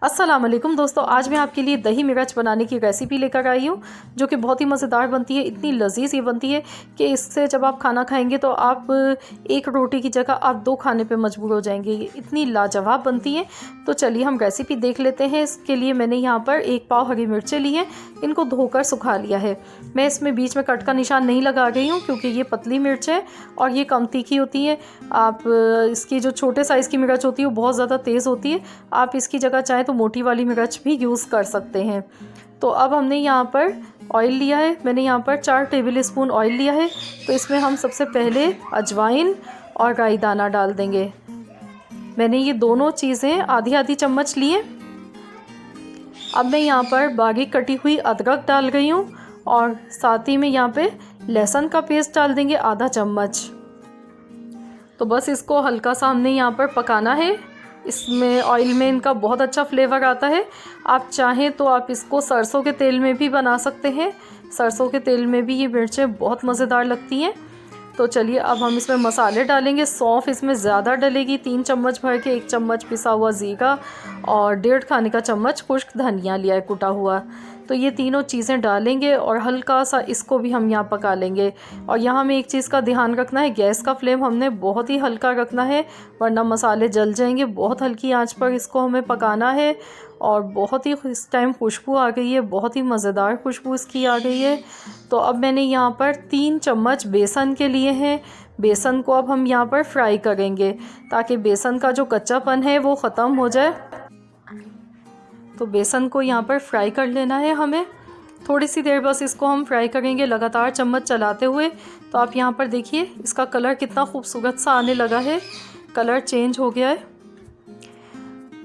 अस्सलाम वालेकुम दोस्तों, आज मैं आपके लिए दही मिर्च बनाने की रेसिपी लेकर आई हूँ जो कि बहुत ही मज़ेदार बनती है। इतनी लजीज ये बनती है कि इससे जब आप खाना खाएंगे तो आप एक रोटी की जगह आप 2 खाने पे मजबूर हो जाएंगे। ये इतनी लाजवाब बनती है। तो चलिए हम रेसिपी देख लेते हैं। इसके लिए मैंने यहाँ पर 1 पाव हरी मिर्चें ली हैं, इनको धोकर सुखा लिया है। मैं इसमें बीच में कट का निशान नहीं लगा रही हूँ क्योंकि ये पतली मिर्च है और ये कम तीखी होती है। आप इसकी जो छोटे साइज़ की मिर्च होती है वो बहुत ज़्यादा तेज़ होती है। आप इसकी जगह चाहें तो मोटी वाली मिर्च भी यूज़ कर सकते हैं। तो अब हमने यहाँ पर ऑयल लिया है। मैंने यहाँ पर 4 टेबल स्पून ऑयल लिया है। तो इसमें हम सबसे पहले अजवाइन और राई दाना डाल देंगे। मैंने ये दोनों चीज़ें आधी आधी चम्मच ली हैं। अब मैं यहाँ पर बारीक कटी हुई अदरक डाल रही हूँ और साथ ही में यहाँ पे लहसुन का पेस्ट डाल देंगे आधा चम्मच। तो बस इसको हल्का सा हमने यहाँ पर पकाना है। इसमें ऑयल में इनका बहुत अच्छा फ्लेवर आता है। आप चाहें तो आप इसको सरसों के तेल में भी बना सकते हैं। सरसों के तेल में भी ये मिर्चें बहुत मज़ेदार लगती हैं। तो चलिए अब हम इसमें मसाले डालेंगे। सौंफ इसमें ज़्यादा डलेगी, 3 चम्मच भर के, 1 चम्मच पिसा हुआ ज़ीरा और 1.5 खाने का चम्मच खुश्क धनिया लिया है कुटा हुआ। तो ये तीनों चीज़ें डालेंगे और हल्का सा इसको भी हम यहाँ पका लेंगे। और यहाँ हमें एक चीज़ का ध्यान रखना है, गैस का फ्लेम हमने बहुत ही हल्का रखना है वरना मसाले जल जाएंगे। बहुत हल्की आंच पर इसको हमें पकाना है। और बहुत ही इस टाइम खुशबू आ गई है, बहुत ही मज़ेदार खुशबू इसकी आ गई है। तो अब मैंने यहाँ पर 3 चम्मच बेसन के लिए हैं। बेसन को अब हम यहाँ पर फ्राई करेंगे ताकि बेसन का जो कच्चापन है वो ख़त्म हो जाए। तो बेसन को यहाँ पर फ्राई कर लेना है हमें। थोड़ी सी देर बस इसको हम फ्राई करेंगे लगातार चम्मच चलाते हुए। तो आप यहाँ पर देखिए इसका कलर कितना खूबसूरत सा आने लगा है, कलर चेंज हो गया है।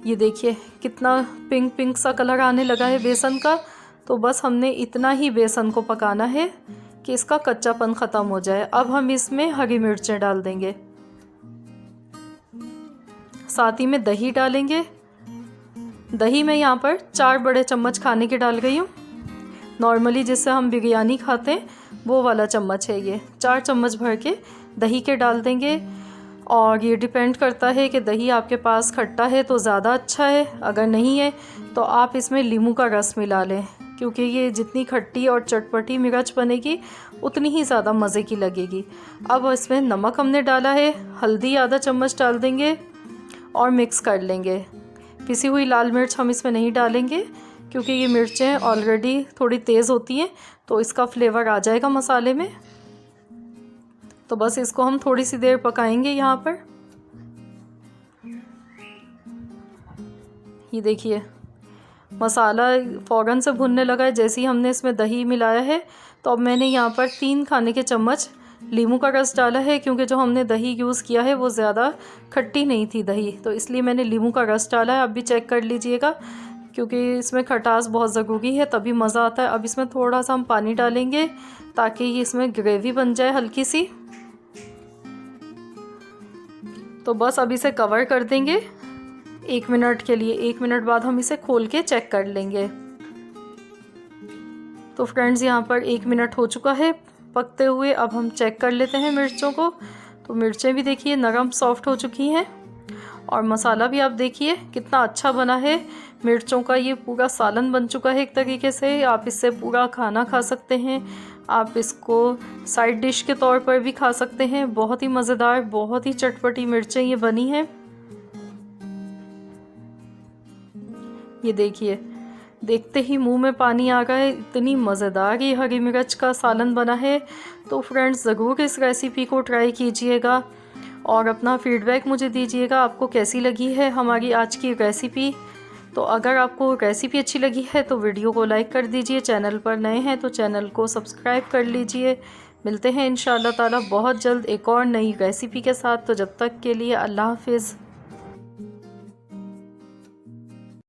ये देखिए कितना पिंक पिंक सा कलर आने लगा है बेसन का। तो बस हमने इतना ही बेसन को पकाना है कि इसका कच्चापन ख़त्म हो जाए। अब हम इसमें हरी मिर्चें डाल देंगे, साथ ही में दही डालेंगे। दही मैं यहाँ पर 4 बड़े चम्मच खाने के डाल गई हूँ। नॉर्मली जिससे हम बिरयानी खाते हैं वो वाला चम्मच है ये। 4 चम्मच भर के दही के डाल देंगे। और ये डिपेंड करता है कि दही आपके पास खट्टा है तो ज़्यादा अच्छा है, अगर नहीं है तो आप इसमें नींबू का रस मिला लें क्योंकि ये जितनी खट्टी और चटपटी मिर्च बनेगी उतनी ही ज़्यादा मज़े की लगेगी। अब इसमें नमक हमने डाला है, हल्दी आधा चम्मच डाल देंगे और मिक्स कर लेंगे। पिसी हुई लाल मिर्च हम इसमें नहीं डालेंगे क्योंकि ये मिर्चें ऑलरेडी थोड़ी तेज़ होती हैं तो इसका फ्लेवर आ जाएगा मसाले में। तो बस इसको हम थोड़ी सी देर पकाएंगे यहाँ पर। ये देखिए मसाला फ़ौरन से भुनने लगा है जैसे ही हमने इसमें दही मिलाया है। तो अब मैंने यहाँ पर 3 खाने के चम्मच नींबू का रस डाला है क्योंकि जो हमने दही यूज़ किया है वो ज़्यादा खट्टी नहीं थी दही, तो इसलिए मैंने नींबू का रस डाला है। आप भी चेक कर लीजिएगा क्योंकि इसमें खटास बहुत ज़रूरी है तभी मज़ा आता है। अब इसमें थोड़ा सा हम पानी डालेंगे ताकि ये इसमें ग्रेवी बन जाए हल्की सी। तो बस अब इसे कवर कर देंगे 1 मिनट के लिए। 1 मिनट बाद हम इसे खोल के चेक कर लेंगे। तो फ्रेंड्स यहाँ पर 1 मिनट हो चुका है पकते हुए। अब हम चेक कर लेते हैं मिर्चों को। तो मिर्चें भी देखिए नरम सॉफ्ट हो चुकी हैं और मसाला भी आप देखिए कितना अच्छा बना है। मिर्चों का ये पूरा सालन बन चुका है एक तरीके से। आप इससे पूरा खाना खा सकते हैं, आप इसको साइड डिश के तौर पर भी खा सकते हैं। बहुत ही मज़ेदार, बहुत ही चटपटी मिर्चें ये बनी हैं। ये देखिए देखते ही मुंह में पानी आ गया है, इतनी मज़ेदार ये हरी मिर्च का सालन बना है। तो फ्रेंड्स ज़रूर इस रेसिपी को ट्राई कीजिएगा और अपना फीडबैक मुझे दीजिएगा आपको कैसी लगी है हमारी आज की रेसिपी। तो अगर आपको रेसिपी अच्छी लगी है तो वीडियो को लाइक कर दीजिए, चैनल पर नए हैं तो चैनल को सब्सक्राइब कर लीजिए। मिलते हैं इंशाअल्लाह ताला बहुत जल्द एक और नई रेसिपी के साथ। तो जब तक के लिए अल्लाह हाफ़िज़।